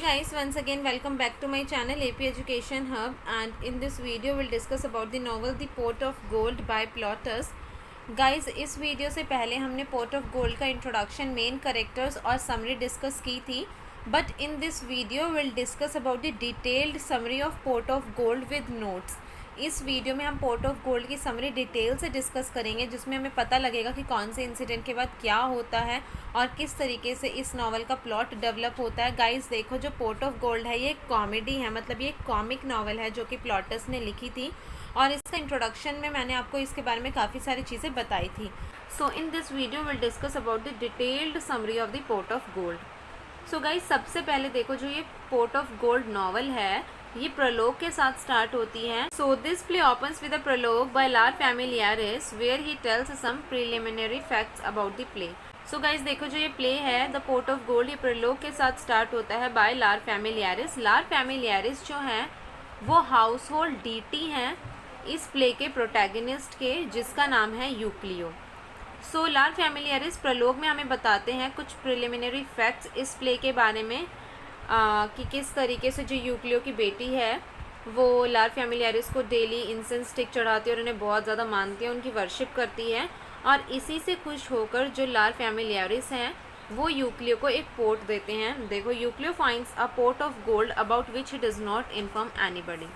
guys, once again welcome back to my channel AP Education Hub, and in this video we'll discuss about the novel The Pot of Gold by Plautus. Guys इस video से पहले हमने port of gold का introduction, main characters और summary discuss की थी, but in this video will discuss about the detailed summary of port of gold with notes. इस video में हम पोर्ट ऑफ गोल्ड की समरी डिटेल से डिस्कस करेंगे, जिसमें हमें पता लगेगा कि कौन से इंसिडेंट के बाद क्या होता है और किस तरीके से इस नावल का प्लॉट डेवलप होता है। गाइस देखो, जो पोर्ट ऑफ गोल्ड है ये एक कॉमेडी है, मतलब ये एक कॉमिक नावल है जो कि प्लॉटस ने लिखी थी, और इसका इंट्रोडक्शन में मैंने आपको इसके बारे में काफ़ी सारी चीज़ें बताई थी। So in this video will discuss about the detailed summary of the pot of gold. So guys सबसे पहले देखो, जो ये पोर्ट ऑफ गोल्ड नावल है ये प्रलोग के साथ स्टार्ट होती है। So this play opens with a prologue by Lar Familiaris where he tells some preliminary facts about the play. So guys देखो, जो ये प्ले है द पोर्ट ऑफ गोल्ड, ये प्रलोग के साथ स्टार्ट होता है बाय लार फैमिलियारिस। लार फैमिलियारिस जो है वो हाउस होल्ड डीटी हैं इस प्ले के प्रोटैगनिस्ट के, जिसका नाम है यूक्लियो। सो लार फैमिलियारिस प्रलोग में हमें बताते हैं कुछ प्रिलिमिनरी फैक्ट्स इस प्ले के बारे में, कि किस तरीके से जो यूक्लियो की बेटी है वो लार फैमिलियारिस को डेली इंसेंस स्टिक चढ़ाती है और उन्हें बहुत ज़्यादा मानती है, उनकी वर्शिप करती है, और इसी से खुश होकर जो लार फैमिलियारिस हैं वो यूक्लियो को एक पोर्ट देते हैं। देखो, Euclio finds a pot of gold about which he does not inform anybody.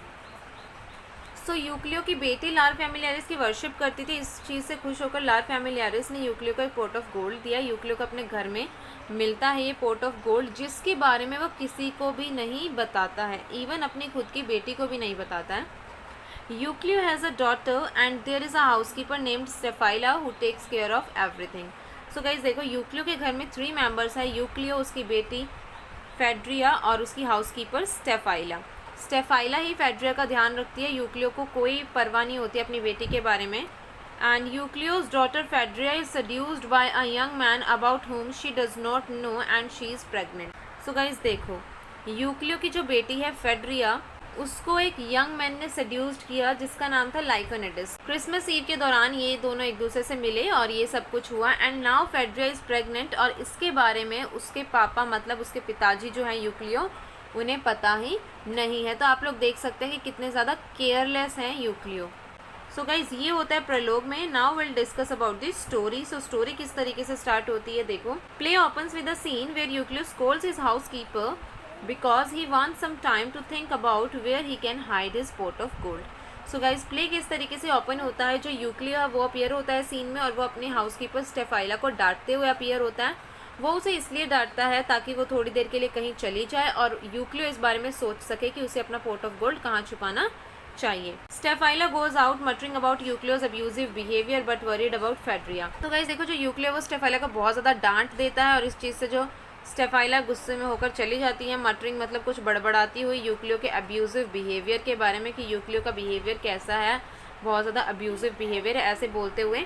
So Euclio की बेटी लार फैमिलियारिस की वर्शिप करती थी, इस चीज़ से खुश होकर लार फैमिलियारिस ने यूक्लियो को एक पोर्ट ऑफ गोल्ड दिया। यूक्लियो को अपने घर में मिलता है ये पोर्ट ऑफ गोल्ड, जिसके बारे में वो किसी को भी नहीं बताता है, इवन अपनी खुद की बेटी को भी नहीं बताता है। Euclio has a daughter and there is a housekeeper named Staphyla who takes care of everything. So guys देखो, यूक्लियो के घर में 3 मेंबर्स हैं, यूक्लियो, उसकी बेटी फेड्रिया और उसकी हाउसकीपर स्टेफाइला। स्टेफाइला ही फेड्रिया का ध्यान रखती है, यूक्लियो को कोई परवाह नहीं होती अपनी बेटी के बारे में। And Euclio's daughter Phaedria is seduced by a young man about whom she does not know and she is pregnant. So guys देखो, यूक्लियो की जो बेटी है फेड्रिया, उसको एक यंग मैन ने सड्यूस्ड किया जिसका नाम था लाइकोनिडिस। क्रिसमस ईव के दौरान ये दोनों एक दूसरे से मिले और ये सब कुछ हुआ, एंड नाउ फेड्रिया इज़ प्रेग्नेंट, और इसके बारे में उसके पापा, मतलब उसके पिताजी जो हैं यूक्लियो, उन्हें पता ही नहीं है। तो आप लोग देख सकते हैं कि कितने ज़्यादा केयरलेस हैं यूक्लियो। सो गाइज ये होता है प्रलोग में। Now will discuss about this story. So story किस तरीके से स्टार्ट होती है देखो। Play opens with a scene where Euclio scolds his housekeeper because he wants some time to think about where he can hide his pot of gold. So guys play किस तरीके से open होता है, जो यूक्लियो है वो अपीयर होता है सीन में, और वो अपनी हाउसकीपर स्टेफाइला को डांटते हुए अपीयर होता है। वो उसे इसलिए डांटता है ताकि वो थोड़ी देर के लिए कहीं चली जाए और यूक्लियो इस बारे में सोच सके कि उसे अपना पोर्ट ऑफ गोल्ड कहाँ छुपाना चाहिए। Staphyla goes out muttering about Euclio's abusive behaviour but worried about Phaedria. तो गाइस देखो, जो यूक्लियो वो स्टेफाइला को बहुत ज़्यादा डांट देता है, और इस चीज़ से जो स्टेफाइला गुस्से में होकर चली जाती है। मटरिंग मतलब कुछ बड़बड़ाती हुई यूक्लियो के अब्यूजिव बिहेवियर के बारे में, कि यूक्लियो का बिहेवियर कैसा है, बहुत ज़्यादा अब्यूजिव बिहेवियर है, ऐसे बोलते हुए।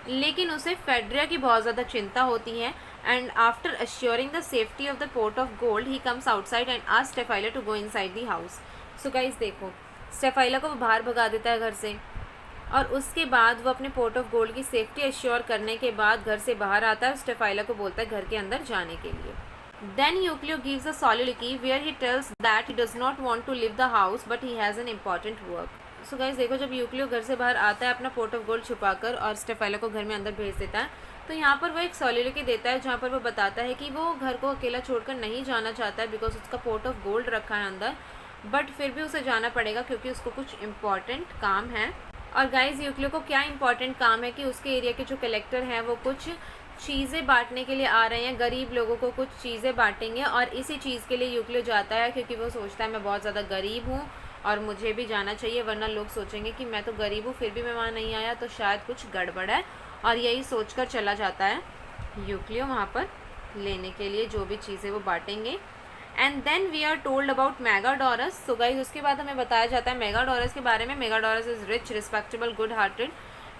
लेकिन उसे फेड्रिया की बहुत ज़्यादा चिंता होती है, and after assuring the safety of the pot of gold he comes outside and asks Staphyla to go inside the house. So guys देखो, स्टेफाइला को वो बाहर भगा देता है घर से, और उसके बाद वो अपने पोर्ट ऑफ गोल्ड की सेफ्टी अश्योर करने के बाद घर से बाहर आता है, स्टेफाइला को बोलता है घर के अंदर जाने के लिए। Then Euclio gives a soliloquy where he tells that he does not want to leave the house but he has an important work. So guys देखो, जब यूक्लियो घर से बाहर आता है अपना पोर्ट ऑफ गोल्ड छुपाकर और स्टेफाइला को घर में अंदर भेज देता है, तो यहाँ पर वो एक soliloquy देता है जहाँ पर वो बताता है कि वो घर को अकेला छोड़कर नहीं जाना चाहता है, बिकॉज उसका पोर्ट ऑफ गोल्ड रखा है अंदर, बट फिर भी उसे जाना पड़ेगा क्योंकि उसको कुछ इम्पॉर्टेंट काम है। और गाइस यूक्लियो को क्या इम्पॉर्टेंट काम है कि उसके एरिया के जो कलेक्टर हैं वो कुछ चीज़ें बांटने के लिए आ रहे हैं, गरीब लोगों को कुछ चीज़ें बांटेंगे, और इसी चीज़ के लिए यूक्लियो जाता है क्योंकि वो सोचता है मैं बहुत ज़्यादा गरीब हूँ और मुझे भी जाना चाहिए, वरना लोग सोचेंगे कि मैं तो गरीब हूँ फिर भी मैं वहाँ नहीं आया, तो शायद कुछ गड़बड़ है, और यही सोचकर चला जाता है यूक्लियो वहाँ पर लेने के लिए जो भी चीज़ें वो बांटेंगे। And then we are told about Megadorus. So guys उसके बाद हमें बताया जाता है मेगाडोरस के बारे में। Megadorus is rich, respectable, good hearted,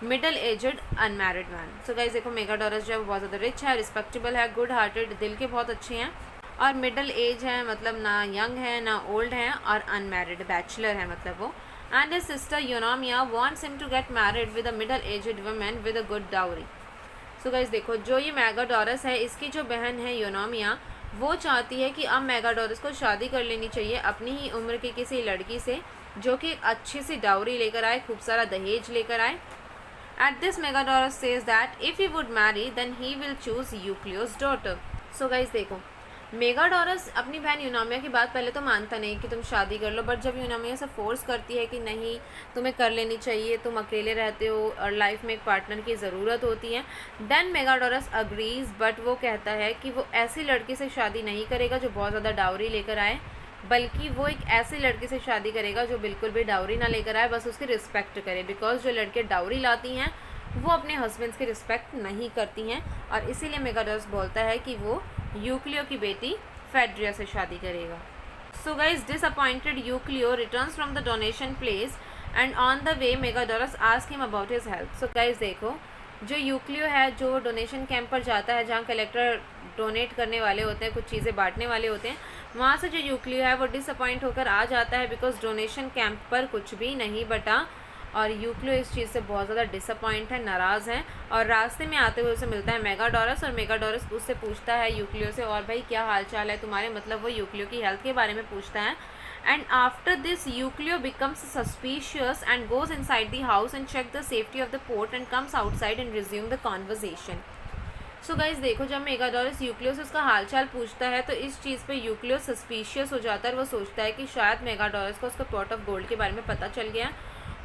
middle aged, unmarried man. So guys देखो, मेगाडोरस जो है वो बहुत ज़्यादा रिच है, रिस्पेक्टेबल है, गुड हार्टेड, दिल के बहुत अच्छे हैं, और मिडल एज है, मतलब ना यंग है ना ओल्ड है, और अनमैरिड, बैचलर है मतलब वो। And his sister Eunomia wants him to get married with a middle aged woman with a good dowry. So guys देखो, जो ये मेगाडोरस है इसकी जो बहन है यूनोमिया, वो चाहती है कि अब मेगाडोरस को शादी कर लेनी चाहिए अपनी ही उम्र की किसी लड़की से जो कि एक अच्छी सी डाउरी लेकर आए, खूब सारा दहेज लेकर आए। At this, Megadorus says that if he would marry, then he will choose Eucleo's daughter. So guys देखो, मेगाडोरस अपनी बहन यूनामिया की बात पहले तो मानता नहीं कि तुम शादी कर लो, बट जब यूनामिया से फोर्स करती है कि नहीं तुम्हें कर लेनी चाहिए, तुम अकेले रहते हो और लाइफ में एक पार्टनर की ज़रूरत होती है, देन मेगाडोरस अग्रीज़, बट वो कहता है कि वो ऐसी लड़की से शादी नहीं करेगा जो बहुत ज़्यादा डाउरी लेकर आए, बल्कि वो एक ऐसी लड़की से शादी करेगा जो बिल्कुल भी डाउरी ना लेकर आए, बस उसकी रिस्पेक्ट करे। बिकॉज जो लड़के डाउरी लाती हैं वो अपने हस्बैंड्स की रिस्पेक्ट नहीं करती हैं, और इसीलिए मेगाडोरस बोलता है कि वो यूक्लियो की बेटी फेड्रिया से शादी करेगा। So guys disappointed Euclio returns from the donation place and on the way Megadorus ask him about his health. So guys देखो, जो यूक्लियो है जो डोनेशन कैंप पर जाता है जहाँ कलेक्टर डोनेट करने वाले होते हैं, कुछ चीज़ें बांटने वाले होते हैं, वहाँ से जो यूक्लियो है वो डिसअपॉइंट होकर आ जाता है बिकॉज डोनेशन कैंप पर कुछ भी नहीं बटा, और यूक्लियो इस चीज़ से बहुत ज़्यादा डिसअपॉइंट है, नाराज़ है। और रास्ते में आते हुए उसे मिलता है मेगाडोरस, और मेगाडोरस उससे पूछता है यूक्लियो से, और भाई क्या हाल चाल है तुम्हारे, मतलब वो यूक्लियो की हेल्थ के बारे में पूछता है। And after this Euclio becomes suspicious and goes inside the house and check the safety of the pot and comes outside and resume the conversation. So guys देखो, जब मेगाडोरस यूक्लियो से उसका हालचाल पूछता है तो इस चीज़ पे यूक्लियो सस्पिशियस हो जाता है, और वो सोचता है कि शायद मेगाडोरस को उसका पॉट ऑफ गोल्ड के बारे में पता चल गया,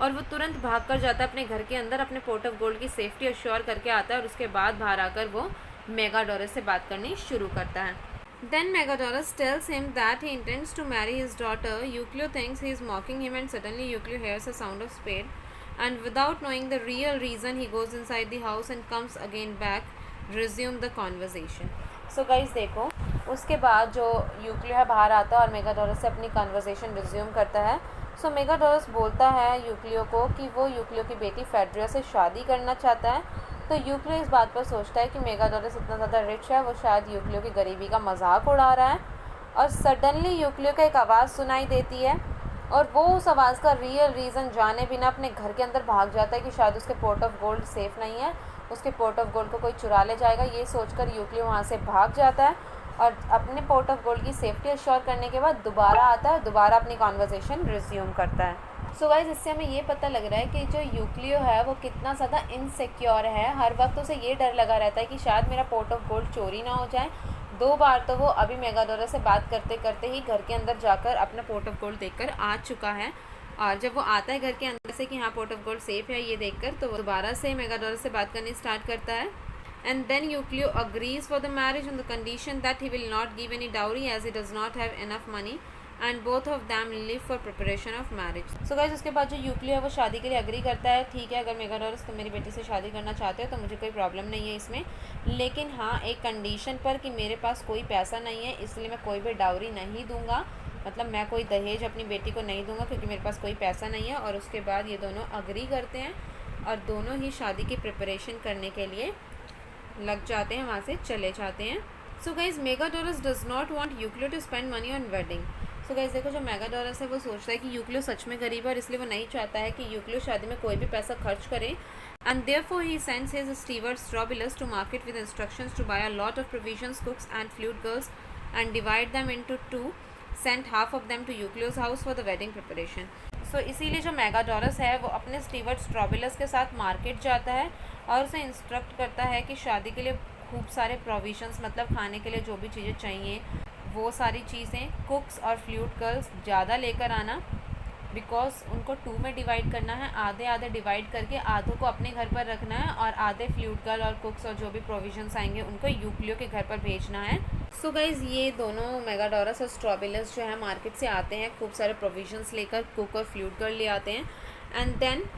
और वो तुरंत भाग कर जाता है अपने घर के अंदर, अपने पॉट ऑफ गोल्ड की सेफ्टी अश्योर करके आता है, और उसके बाद बाहर आकर वो मेगाडोरस से बात करनी शुरू करता है। Then Megadorus tells him that he intends to marry his daughter. Euclio thinks he is mocking him, and suddenly Euclio hears a sound of spade, and without knowing the real reason, he goes inside the house and comes again back, resume the conversation. So guys देखो, उसके बाद जो यूक्लियो है बाहर आता है और मेगाडोरस से अपनी कन्वर्सेशन रिज्यूम करता है। सो मेगाडोरस बोलता है यूक्लियो को कि वो यूक्लियो की बेटी फेड्रिया से शादी करना चाहता है। तो यूक्लियो इस बात पर सोचता है कि मेगाडोरस इतना ज़्यादा रिच है, वो शायद यूक्लियो की गरीबी का मजाक उड़ा रहा है, और सडनली यूक्लियो का एक आवाज़ सुनाई देती है, और वो उस आवाज़ का रियल रीज़न जाने बिना अपने घर के अंदर भाग जाता है कि शायद उसके पॉट ऑफ गोल्ड सेफ़ नहीं है, उसके पॉट ऑफ गोल्ड को कोई चुरा ले जाएगा। ये सोचकर यूक्लियो वहाँ से भाग जाता है और अपने पॉट ऑफ गोल्ड की सेफ्टी अश्योर करने के बाद दोबारा आता है, दोबारा अपनी कॉन्वर्सेशन रिज्यूम करता है। सो गाइज इससे हमें ये पता लग रहा है कि जो यूक्लियो है वो कितना ज़्यादा इनसिक्योर है। हर वक्त उसे ये डर लगा रहता है कि शायद मेरा पॉट ऑफ गोल्ड चोरी ना हो जाए। 2 बार तो वो अभी मेगाडोरस से बात करते करते ही घर के अंदर जाकर अपना पॉट ऑफ गोल्ड देखकर आ चुका है, और जब वो आता है घर के अंदर से कि हाँ पॉट ऑफ गोल्ड सेफ है ये देखकर, तो वो दोबारा से मेगाडोरस से बात करनी स्टार्ट करता है। And then Euclio agrees for the marriage on the condition that he will not give any dowry as he does not have enough money, and both of them leave for preparation of marriage. So guys उसके बाद जो यूक्लियो है वो शादी के लिए agree करता है। ठीक है, अगर मेगाडोरस तुम मेरी बेटी से शादी करना चाहते हो तो मुझे कोई प्रॉब्लम नहीं है इसमें, लेकिन हाँ एक कंडीशन पर कि मेरे पास कोई पैसा नहीं है, इसलिए मैं कोई भी डाउरी नहीं दूंगा, मतलब मैं कोई दहेज अपनी बेटी को नहीं दूंगा क्योंकि मेरे पास कोई पैसा नहीं है। और उसके बाद ये दोनों अग्री करते हैं और दोनों ही शादी की प्रिपरेशन करने के लिए लग जाते हैं, वहाँ से चले जाते हैं। So guys Megadorus does not want Euclio to spend money on wedding. So guys देखो, जो मेगाडोरस है वो सोचता है कि यूक्लियो सच में गरीब है और इसलिए वो नहीं चाहता है कि यूक्लियो शादी में कोई भी पैसा खर्च करे, and therefore he sends his steward Strobylus to market with instructions to buy a lot of provisions, cooks and flute girls and divide them into 2, sent half of them to Euclio's house for the wedding preparation. So इसीलिए जो मेगाडोरस है वो अपने steward strobilus के साथ market जाता है और उसे इंस्ट्रक्ट करता है कि शादी के लिए खूब सारे प्रोविजंस, मतलब खाने के लिए जो भी चीज़ें चाहिए वो सारी चीज़ें, कुक्स और फ्लूट गर्ल्स ज़्यादा लेकर आना, बिकॉज उनको 2 में डिवाइड करना है, आधे आधे डिवाइड करके आधों को अपने घर पर रखना है और आधे फ्लूट गर्ल और कुक्स और जो भी प्रोविजंस आएंगे उनको यूक्लियो के घर पर भेजना है। सो गाइज ये दोनों मेगाडोरस और स्ट्रॉबिलस जो है मार्केट से आते हैं खूब सारे प्रोविजंस लेकर, कुक और फ्लूट गर्ल ले आते हैं। And then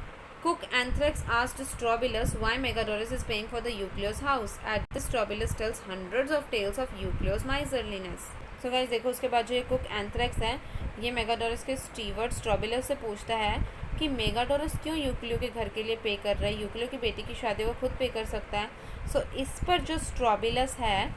Cook Anthrax asked Strobylus why Megadorus is paying for the Euclio's house. At this, Strobylus tells hundreds of tales of Euclio's miserliness. So guys देखो, उसके बाद जो ये कुक एंथ्रैक्स है ये मेगाडोरस के स्टीवर्ड स्ट्रॉबिलस से पूछता है कि मेगाडोरस क्यों यूक्लियो के घर के लिए पे कर रहा है, यूक्लियो की बेटी की शादी वो खुद पे कर सकता है। सो इस पर जो स्ट्रॉबिलस है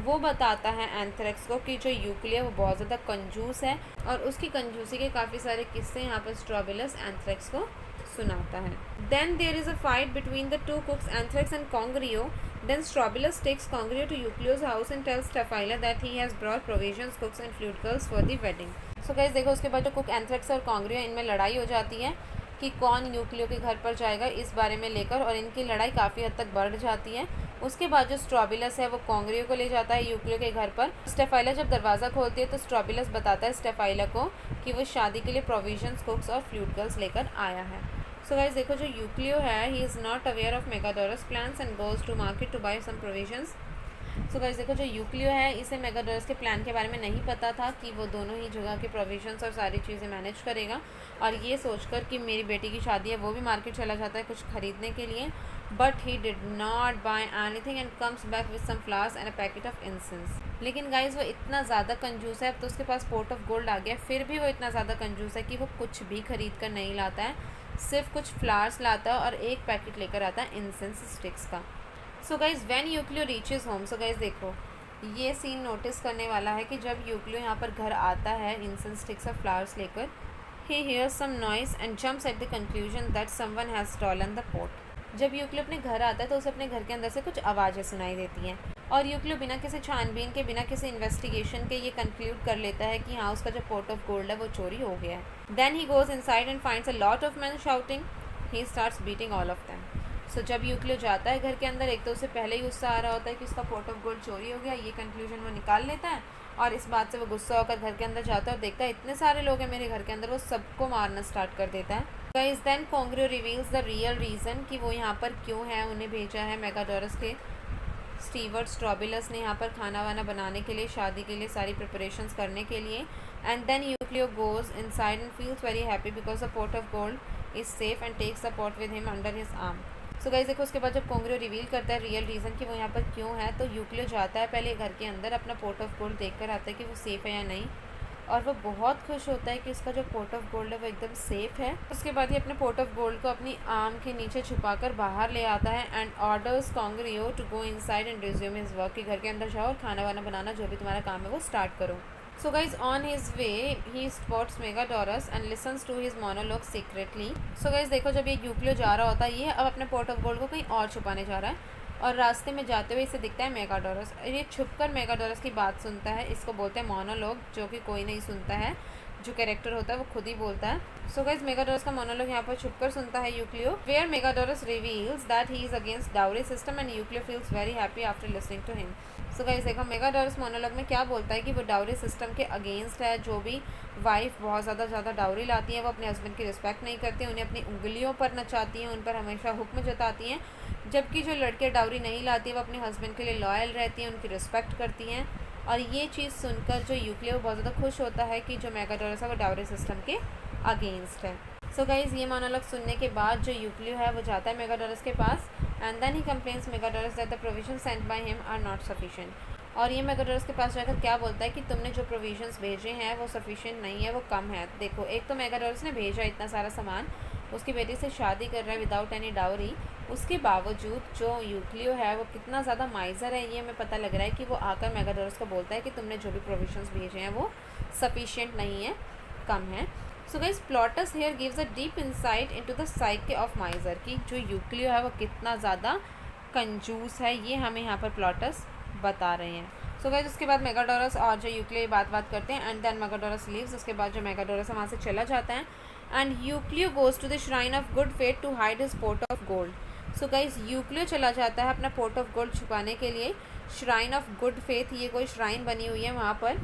वो बताता है एंथ्रैक्स को कि जो यूक्लियो वो बहुत ज़्यादा कंजूस है, और उसकी कंजूसी के काफ़ी सारे किस्से यहाँ पर स्ट्रॉबिलस एंथ्रैक्स को सुनाता है। Then there is a fight between the 2 cooks Anthrax and Congrio Then Strobylus takes Congrio to Eucleo's house and tells Staphyla that he has brought provisions, cooks and flute girls for the wedding. So guys देखो उसके बाद जो cook anthrax और कॉन्ग्रियो इनमें लड़ाई हो जाती है कि कौन यूक्लियो के घर पर जाएगा इस बारे में लेकर, और इनकी लड़ाई काफ़ी हद तक बढ़ जाती है। उसके बाद जो स्ट्रॉबिलस है वो कॉन्ग्रियो को ले जाता है यूक्लियो के घर पर। स्टेफाइला जब दरवाज़ा खोलती है तो स्ट्रॉबिलस बताता है स्टेफाइला को कि वो शादी के लिए प्रोविजंस, कुक्स और फ्लूट गर्ल्स लेकर आया है। सो गाइस देखो जो यूक्लियो है he is not aware of Megadorus plans and goes to market to buy some provisions. So guys देखो जो यूक्लियो है इसे मेगाडोरस के प्लान के बारे में नहीं पता था कि वो दोनों ही जगह के प्रोविजंस और सारी चीज़ें मैनेज करेगा, और ये सोचकर कि मेरी बेटी की शादी है वो भी मार्केट चला जाता है कुछ ख़रीदने के लिए। But he did not buy anything and comes back with some flowers and a packet of incense. लेकिन गाइस वो इतना ज़्यादा कंजूस है, अब तो उसके पास पोर्ट ऑफ गोल्ड आ गया, फिर भी वो इतना ज़्यादा कंजूस है कि वो कुछ भी खरीद कर नहीं लाता है, सिर्फ कुछ फ्लावर्स लाता है और एक पैकेट लेकर आता है इंसेंस स्टिक्स का। So guys when Euclio reaches home, so guys देखो ये सीन नोटिस करने वाला है कि जब यूक्लियो यहाँ पर घर आता है इंसेंस स्टिक्स और फ्लावर्स लेकर, he hears some noise and jumps at the conclusion that someone has stolen the pot. जब यूक्लियो अपने घर आता है तो उसे अपने घर के अंदर से कुछ आवाज़ें सुनाई देती हैं, और यूक्लियो बिना किसी छानबीन के, बिना किसी इन्वेस्टिगेशन के ये कंक्लूड कर लेता है कि हाँ उसका जो पोर्ट ऑफ गोल्ड है वो चोरी हो गया है। Then he goes inside and finds a lot of man shouting, he starts beating all of them. So जब यूक्लियो जाता है घर के अंदर, एक तो उसे पहले ही गुस्सा आ रहा होता है कि उसका पोर्ट ऑफ गोल्ड चोरी हो गया, ये कंक्लूजन वो निकाल लेता है, और इस बात से वो गुस्सा होकर घर के अंदर जाता है और देखता है इतने सारे लोग हैं मेरे घर के अंदर, वो सबको मारना स्टार्ट कर देता है। Guys then Congrio reveals the real reason कि वो यहाँ पर क्यों है, उन्हें भेजा है मेगाडोरस के स्टीवर्ड स्ट्रॉबिलस ने यहाँ पर खाना वाना बनाने के लिए, शादी के लिए सारी प्रिपरेशंस करने के लिए। And then Euclio goes inside and feels very happy because the pot of gold is safe and takes the pot with him under his arm. So guys देखो उसके बाद जब कॉन्ग्रियो रिवील करता है रियल रीज़न कि वो यहाँ पर क्यों है, तो यूक्लियो जाता है पहले घर के अंदर, अपना पोर्ट ऑफ गोल्ड देख कर आता है कि वो सेफ़ है या नहीं, और वो बहुत खुश होता है कि उसका जो पोर्ट ऑफ गोल्ड है वो एकदम सेफ़ है। उसके बाद ये अपने पोर्ट ऑफ गोल्ड को अपनी आर्म के नीचे छुपाकर बाहर ले आता है and orders Congrio to go inside and resume his work, कि घर के अंदर जाओ और खाना वाना बनाना जो भी तुम्हारा काम है वो स्टार्ट करो। So guys, on his way he spots Megadorus and listens to his monologue secretly. So guys देखो जब ये यूक्लियो जा रहा होता है, ये अब अपने पोर्ट ऑफ गोल्ड को कहीं और छुपाने जा रहा है, और रास्ते में जाते हुए इसे दिखता है मेगाडोरस। ये छुपकर मेगाडोरस की बात सुनता है, इसको बोलते हैं मोनोलॉग, जो कि कोई नहीं सुनता है, जो कैरेक्टर होता है वो खुद ही बोलता है। सो गाइस मेगाडोरस का मोनोलॉग यहाँ पर छुपकर सुनता है Euclio, where Megadorus reveals that he is against dowry system and Euclio feels very happy after listening to him. So guys देखो मेगाडोरस मोनोलॉग में क्या बोलता है कि वो डाउरी सिस्टम के अगेंस्ट है, जो भी वाइफ बहुत ज़्यादा डाउरी लाती है वो अपने हस्बैंड की रिस्पेक्ट नहीं करती हैं, उन्हें अपनी उंगलियों पर नचाती हैं, उन पर हमेशा हुक्म जताती हैं, जबकि जो लड़के डाउरी नहीं लाती वो अपने हस्बैंड के लिए लॉयल रहती हैं, उनकी रिस्पेक्ट करती हैं। और ये चीज़ सुनकर जो यूक्लियो बहुत ज़्यादा खुश होता है कि जो मेगाडोरस है वो डाउरी सिस्टम के अगेंस्ट है। सो गाइज ये मोनोलॉग सुनने के बाद जो यूक्लियो है वो जाता है मेगाडोरस के पास, and then he complains Megadorus that the provision sent by him are not sufficient. और ये मेगाडोरस के पास जाकर क्या बोलता है कि तुमने जो प्रोविजंस भेजे हैं वो सफिशिएंट नहीं है, वो कम है। देखो एक तो मेगाडोरस ने भेजा इतना सारा सामान, उसकी बेटी से शादी कर रहा है विदाउट एनी डाउरी, उसके बावजूद जो यूक्लियो है वो कितना ज़्यादा माइजर है ये हमें पता लग रहा है कि वो आकर मेगाडोरस को बोलता है कि तुमने जो भी प्रोविजंस भेजे हैं वो सफिशिएंट नहीं है, कम है। So guys Plautus here gives a deep insight into the psyche of miser, कि जो यूक्लियो है वो कितना ज़्यादा कंजूस है, ये हमें यहाँ पर प्लॉटस बता रहे हैं। सो गाइस उसके बाद मेगाडोरस और जो यूक्लियो बात करते हैं, एंड देन मेगाडोरस लीव्स। उसके बाद जो मेगाडोरस है वहाँ से चला जाता है, and Euclio goes to the shrine of good faith to hide his pot of gold. So guys Euclio चला जाता है अपना पोर्ट ऑफ गोल्ड छुपाने के लिए श्राइन ऑफ गुड फेथ, ये कोई श्राइन बनी हुई है वहाँ पर।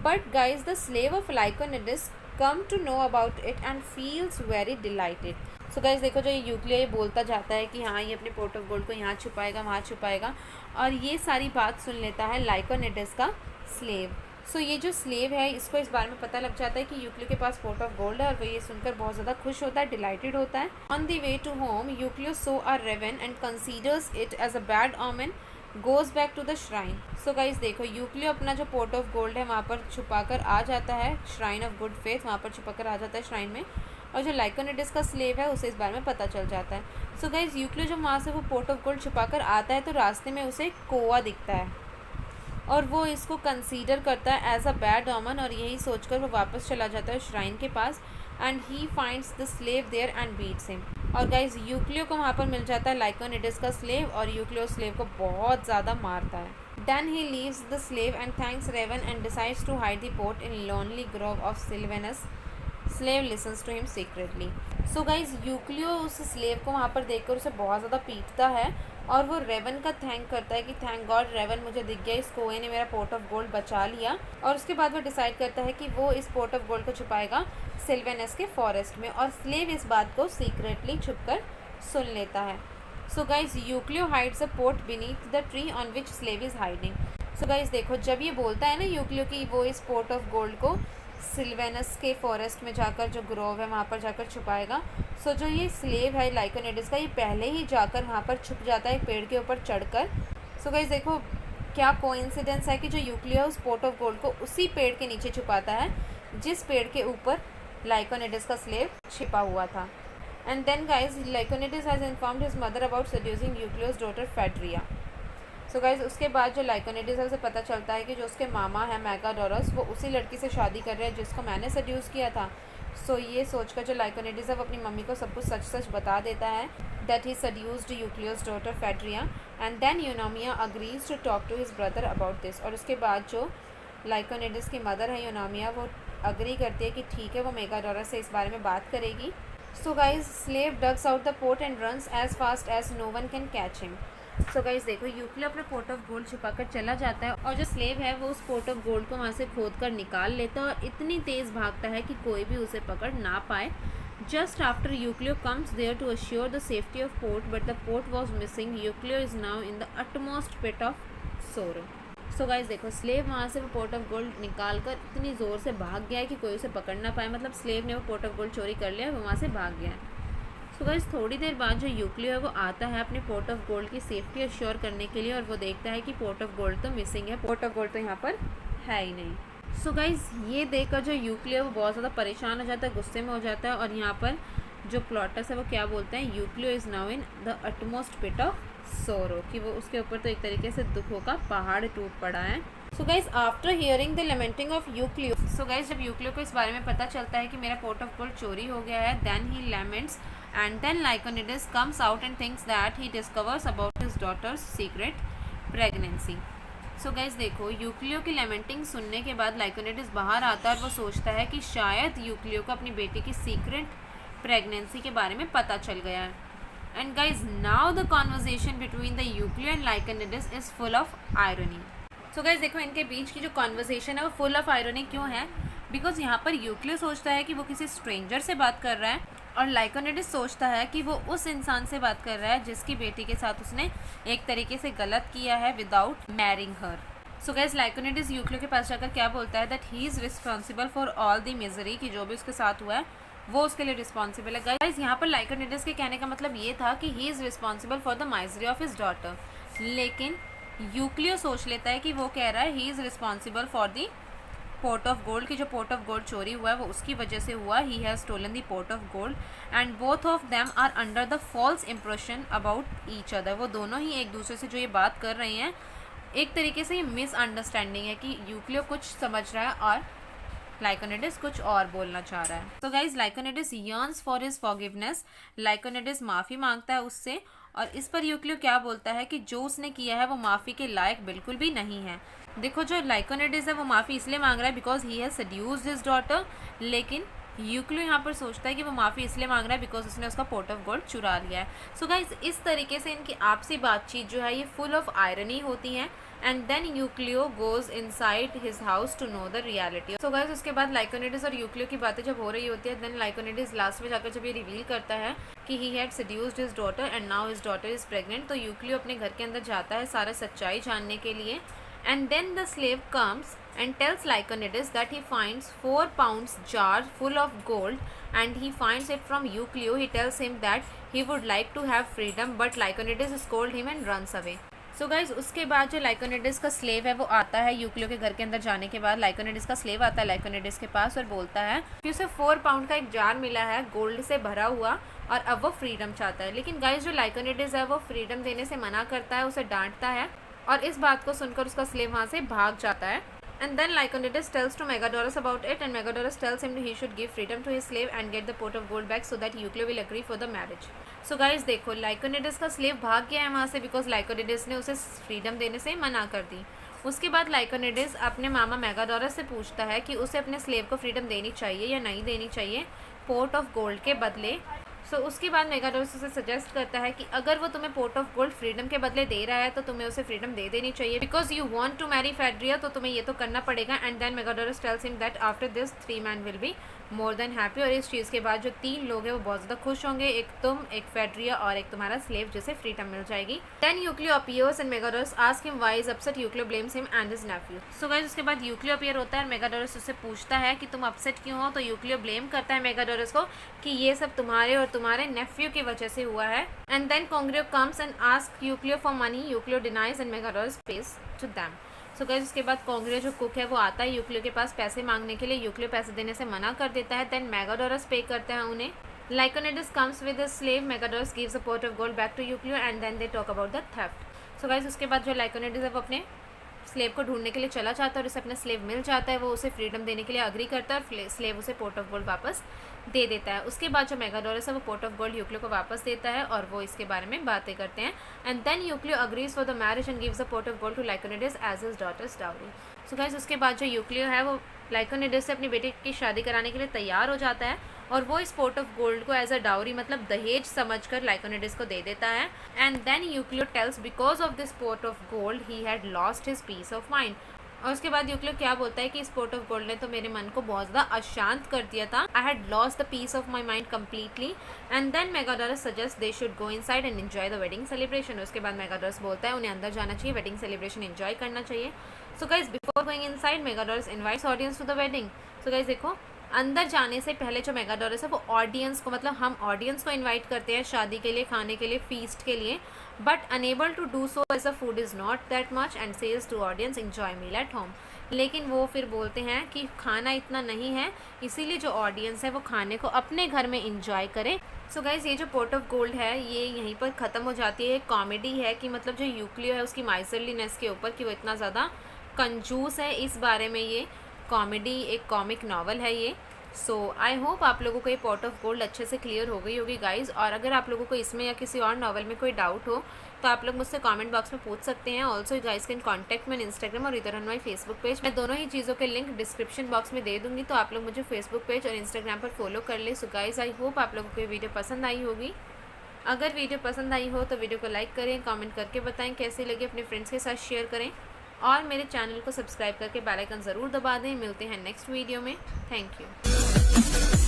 But guys the slave of Lyconides come to know about it and feels very delighted. So guys देखो जो ये यूक्लियो ये बोलता जाता है कि हाँ ये अपने पोर्ट ऑफ गोल्ड को यहाँ छुपाएगा वहाँ छुपाएगा, और ये सारी बात सुन लेता है लाइकोनिडिस का स्लेव। सो ये जो स्लेव है इसको इस बारे में पता लग जाता है कि यूक्लियो के पास पोर्ट ऑफ गोल्ड है, और वो ये सुनकर बहुत ज़्यादा खुश होता है, डिलाइटेड होता है। On the way to home Euclio saw a raven and considers it as a bad omen, goes back to the shrine. So guys देखो यूक्लियो अपना जो पोर्ट ऑफ गोल्ड है वहाँ पर छुपाकर आ जाता है, श्राइन ऑफ गुड फेथ वहाँ पर छुपाकर आ जाता है श्राइन में, और जो लाइकोनिडिस का स्लेव है उसे इस बारे में पता चल जाता है। सो गाइस यूक्लियो जब वहाँ से वो पोर्ट ऑफ गोल्ड छुपाकर आता है तो रास्ते में उसे कोआ दिखता है, और वो इसको कंसीडर करता है एज अ बैड ऑमन, और यही सोचकर वो वापस चला जाता है श्राइन के पास, and he finds the slave there and beats him. और गाइज यूक्लियो को वहाँ पर मिल जाता है लाइकोनिडिस का स्लेव, और यूक्लियो स्लेव को बहुत ज़्यादा मारता है। Then he leaves the slave and thanks Raven and decides to hide the pot in lonely grove of Sylvanus. Slave listens to him secretly. So guys, यूक्लियो उस स्लेव को वहाँ पर देखकर उसे बहुत ज़्यादा पीटता है, और वो रेवन का थैंक करता है कि थैंक गॉड रेवन, मुझे दिख गया, इस कोए ने मेरा पोर्ट ऑफ गोल्ड बचा लिया। और उसके बाद वो डिसाइड करता है कि वो इस पोर्ट ऑफ गोल्ड को छुपाएगा सिल्वेनस के फॉरेस्ट में, और स्लेव इस बात को सीक्रेटली छुपकर सुन लेता है। So guys Euclio hides a pot beneath the tree on which slave is hiding. So guys देखो, जब ये बोलता है ना यूक्लियो कि वो इस पोर्ट ऑफ गोल्ड को सिल्वेनस के फॉरेस्ट में जाकर, जो ग्रोव है वहाँ पर जाकर छुपाएगा, सो जो ये स्लेव है लाइकोनिडिस का, ये पहले ही जाकर वहाँ पर छुप जाता है पेड़ के ऊपर चढ़कर। सो गाइज देखो क्या कोइंसिडेंस है कि जो यूक्लियो उस पोर्ट ऑफ गोल्ड को उसी पेड़ के नीचे छुपाता है जिस पेड़ के ऊपर लाइकोनिडिस का स्लेव छिपा हुआ था। And then guys, Lyconides has informed his mother about seducing Eucleo's daughter Phaedria. So guys, उसके बाद जो लाइकोनिडिस है उसे पता चलता है कि जो उसके मामा है मेगाडोरस, वो उसी लड़की से शादी कर रहे हैं जिसको मैंने सड्यूस किया था। सो ये सोचकर जो लाइकोनिडिस है वो अपनी मम्मी को सब कुछ सच सच बता देता है that he seduced Eucleo's daughter Phaedria, and then Eunomia agrees to talk to his brother about this. और उसके बाद जो लाइकोनिडिस की मदर है यूनोमिया, वो अग्री करती है कि ठीक है, वो मेगाडोरस से इस बारे में बात करेगी। So guys slave digs out the pot and runs as fast as no one can catch him. So guys देखो, यूक्लियो अपना पोर्ट ऑफ गोल्ड छुपाकर चला जाता है, और जो स्लेव है वो उस पोर्ट ऑफ गोल्ड को वहाँ से खोद कर निकाल लेता है, और इतनी तेज़ भागता है कि कोई भी उसे पकड़ ना पाए। Just after Euclio comes there to assure the safety of pot, but the pot was missing. Euclio is now in the utmost pit of sorrow. So guys देखो, स्लेव वहाँ से वो पोर्ट ऑफ गोल्ड निकाल कर इतनी ज़ोर से भाग गया है कि कोई उसे पकड़ ना पाए। मतलब स्लेव ने वो पोर्ट ऑफ गोल्ड चोरी कर लिया, वो वहाँ से भाग गया है। सो गाइज थोड़ी देर बाद जो यूक्लियो है वो आता है अपने पोर्ट ऑफ गोल्ड की सेफ्टी अश्योर करने के लिए, और वो देखता है कि पोर्ट ऑफ गोल्ड तो मिसिंग है, पोर्ट ऑफ गोल्ड तो यहाँ पर है ही नहीं। सो गाइज ये देखकर जो यूक्लियो है वो बहुत ज़्यादा परेशान हो जाता है, गुस्से में हो जाता है, और यहाँ पर जो प्लॉटर्स है वो क्या बोलते हैं, Euclio is now in the utmost pit of sorrow, कि वो उसके ऊपर तो एक तरीके से दुखों का पहाड़ टूट पड़ा है। So guys after hearing the lamenting of Euclio, so guys जब यूक्लियो को इस बारे में पता चलता है कि मेरा पोर्ट ऑफ गोल्ड चोरी हो गया है, then he laments, and then Lyconides comes out and thinks that he discovers about his daughter's secret pregnancy. So guys देखो, यूक्लियो की लेमेंटिंग सुनने के बाद लाइकोनिडिस बाहर आता है, और वो सोचता है कि शायद यूक्लियो को अपनी बेटी की सीक्रेट प्रेगनेंसी के बारे में पता चल गया है। And guys now the conversation between the Euclio and Lyconides is full of irony. So guys देखो, इनके बीच की जो कॉन्वर्सेशन है वो फुल ऑफ आयरनी क्यों है? बिकॉज यहाँ पर यूक्लियो सोचता है कि वो किसी स्ट्रेंजर से बात कर रहा है, और लाइकोनिडिस सोचता है कि वो उस इंसान से बात कर रहा है जिसकी बेटी के साथ उसने एक तरीके से गलत किया है विदाउट मैरिंग हर। सो गाइज लाइकोनिडिस यूक्लियो के पास जाकर क्या बोलता है, that he is responsible for all the misery, कि जो भी उसके साथ हुआ है वो उसके लिए रिस्पॉन्सिबल है। गाइज यहाँ पर लाइकोनिडिस के कहने का मतलब ये था कि he is responsible for the misery of his daughter, लेकिन यूक्लियो सोच लेता है कि वो कह रहा है he is responsible for the pot of gold, की जो पोर्ट ऑफ गोल्ड चोरी हुआ है वो उसकी वजह से हुआ, he has stolen the pot of gold, and both of them are under the false impression about each other. वो दोनों ही एक दूसरे से जो ये बात कर रहे हैं, एक तरीके से ये मिसअंडरस्टैंडिंग है कि यूक्लियो कुछ समझ रहा है और लाइकोनिडिस कुछ और बोलना चाह रहा है। तो guys Lyconides yearns for his forgiveness, Lyconides माफ़ी मांगता है उससे, और इस पर यूक्लियो क्या बोलता है कि जो उसने किया है वो माफ़ी के लायक बिल्कुल भी नहीं है। देखो, जो लाइकोनिडिस है वो माफ़ी इसलिए मांग रहा है because he has seduced his daughter, लेकिन यूक्लियो यहाँ पर सोचता है कि वो माफ़ी इसलिए मांग रहा है बिकॉज उसने उसका पोर्ट ऑफ गोल्ड चुरा लिया है। सो गाइज इस तरीके से इनकी आपसी बातचीत जो है ये फुल ऑफ आयरनी होती है, and then Euclio goes inside his house to know the reality. So guys उसके बाद लाइकोनिडिस और यूक्लियो की बातें जब हो रही होती है, देन लाइकोनिडिस लास्ट में जाकर जब ये रिवील करता है कि he had seduced his daughter and now his daughter is pregnant, तो यूक्लियो अपने घर के अंदर जाता है सारा सच्चाई जानने के लिए, and then the slave comes and tells Lyconides that he finds 4 pounds jar full of gold, and he finds it from Euclio. He tells him that he would like to have freedom, but Lyconides scolds him and runs away. So guys उसके बाद जो लाइकोनिडिस का slave है वो आता है यूक्लियो के घर के अंदर जाने के बाद, लाइकोनिडिस का स्लेव आता है लाइकोनिडिस के पास और बोलता है कि उसे 4 पाउंड का एक जार मिला है गोल्ड से भरा हुआ, और अब वो फ्रीडम चाहता है। लेकिन गाइज जो लाइकोनिडिस है वो फ्रीडम देने से मना करता है, उसे डांटता है, और इस बात को सुनकर उसका स्लेव वहाँ से भाग जाता है। And then Lyconides tells to Megadorus about it, and Megadorus tells him he should give freedom to his slave and get the pot of gold back so that Euclio will agree for the marriage. So guys देखो Lyconides का slave भाग गया है वहाँ से because Lyconides ने उसे freedom देने से मना कर दी। उसके बाद Lyconides अपने मामा मेगाडोरस से पूछता है कि उसे अपने स्लेव को फ्रीडम देनी चाहिए या नहीं देनी चाहिए पोर्ट ऑफ गोल्ड के बदले। सो उसके बाद मेगाडोरस उसे सजेस्ट करता है कि अगर वो तुम्हें पोर्ट ऑफ गोल्ड फ्रीडम के बदले दे रहा है तो तुम्हें उसे फ्रीडम दे देनी चाहिए because you want to marry Phaedria, तो तुम्हें ये तो करना पड़ेगा। And then Megadorus tells him that after this 3 man will be more than happy, और इस चीज़ के बाद जो 3 लोग हैं वो बहुत ज़्यादा खुश होंगे, एक तुम, एक फेड्रिया और एक तुम्हारा स्लेव जिसे फ्रीडम मिल जाएगी। Then Euclio appears and Megadorus ask him why is upset. Euclio blames him and his nephew. So guys उसके बाद यूक्लियो अपीयर होता है और मेगाडोरस उससे पूछता है कि तुम अपसेट क्यों हो, तो यूक्लियो ब्लेम करता है मेगाडोरस को कि ये सब तुम्हारे और तुम्हारे नेफ्यू की वजह से हुआ है। And then Congrio comes and ask Euclio for money. Euclio denies and Megadorus pays to them. So guys उसके बाद कॉन्ग्रियो जो कुक है वो आता है यूक्लियो के पास पैसे मांगने के लिए। यूक्लियो पैसे देने से मना कर देता है। देन मेगाडोरस पे करता है उन्हें। Lyconides comes with his slave. Megadorus gives a pot of gold back to Euclio and then they talk about the theft. So guys उसके बाद जो Lyconides है वो अपने स्लेव को ढूंढने के लिए चला जाता है और उसे अपना स्लेव मिल जाता है। वो उसे फ्रीडम देने के लिए अग्री करता है और स्लेव उसे पोर्ट ऑफ गोल्ड वापस दे देता है। उसके बाद जो मेगाडोरस है वो पोर्ट ऑफ गोल्ड यूक्लियो को वापस देता है और वो इसके बारे में बातें करते हैं। And then Euclio agrees for the marriage and gives a pot of gold to Lyconides as his daughter's dowry. So guys उसके बाद जो यूक्लियो है वो Lyconides से अपनी बेटी की शादी कराने के लिए तैयार हो जाता है और वो इस पोर्ट ऑफ गोल्ड को एज अ डाउरी मतलब दहेज समझकर Lyconides को दे देता है। And then Euclio tells because of this pot of gold he had lost his peace of mind. और उसके बाद यूक्लियो क्या बोलता है कि इस पोर्ट ऑफ गोल्ड ने तो मेरे मन को बहुत ज़्यादा अशांत कर दिया था। I had lost the peace of my mind completely. And then Megadorus suggest they should go inside and enjoy the wedding celebration. उसके बाद मेगाडोरस बोलता है उन्हें अंदर जाना चाहिए, वेडिंग सेलिब्रेशन एंजॉय करना चाहिए। So guys before going inside Megadorus invites audience to the wedding. So guys देखो अंदर जाने से पहले जो मेगाडोरस है वो ऑडियंस को मतलब हम ऑडियंस को इनवाइट करते हैं शादी के लिए, खाने के लिए, फीस्ट के लिए, but unable to do so as a food is not that much and says to audience enjoy meal at home. लेकिन वो फिर बोलते हैं कि खाना इतना नहीं है, इसीलिए जो ऑडियंस है वो खाने को अपने घर में इंजॉय करे। सो गाइज ये जो पोर्ट ऑफ गोल्ड है ये यहीं पर ख़त्म हो जाती है। कॉमेडी है कि मतलब जो यूक्लियो है उसकी माइसरलीनेस के ऊपर कि वो इतना ज़्यादा कंजूस है, इस बारे में ये कॉमेडी एक कॉमिक नॉवल है ये। सो आई होप आप लोगों को ये पोर्ट ऑफ गोल्ड अच्छे से क्लियर हो गई होगी गाइज़। और अगर आप लोगों को इसमें या किसी और नॉवल में कोई डाउट हो तो आप लोग मुझसे कमेंट बॉक्स में पूछ सकते हैं। Also guys can contact me Instagram और इधर ऑन माई फेसबुक पेज। मैं दोनों ही चीज़ों के लिंक डिस्क्रिप्शन बॉक्स में दे दूँगी, तो आप लोग मुझे फेसबुक पेज और इंस्टाग्राम पर फॉलो कर ले। सो गाइज आई होप आप लोगों को ये वीडियो पसंद आई होगी। अगर वीडियो पसंद आई हो तो वीडियो को लाइक करें, कमेंट करके बताएं कैसी लगी, अपने फ्रेंड्स के साथ शेयर करें और मेरे चैनल को सब्सक्राइब करके बेल आइकन ज़रूर दबा दें। मिलते हैं नेक्स्ट वीडियो में। Thank you.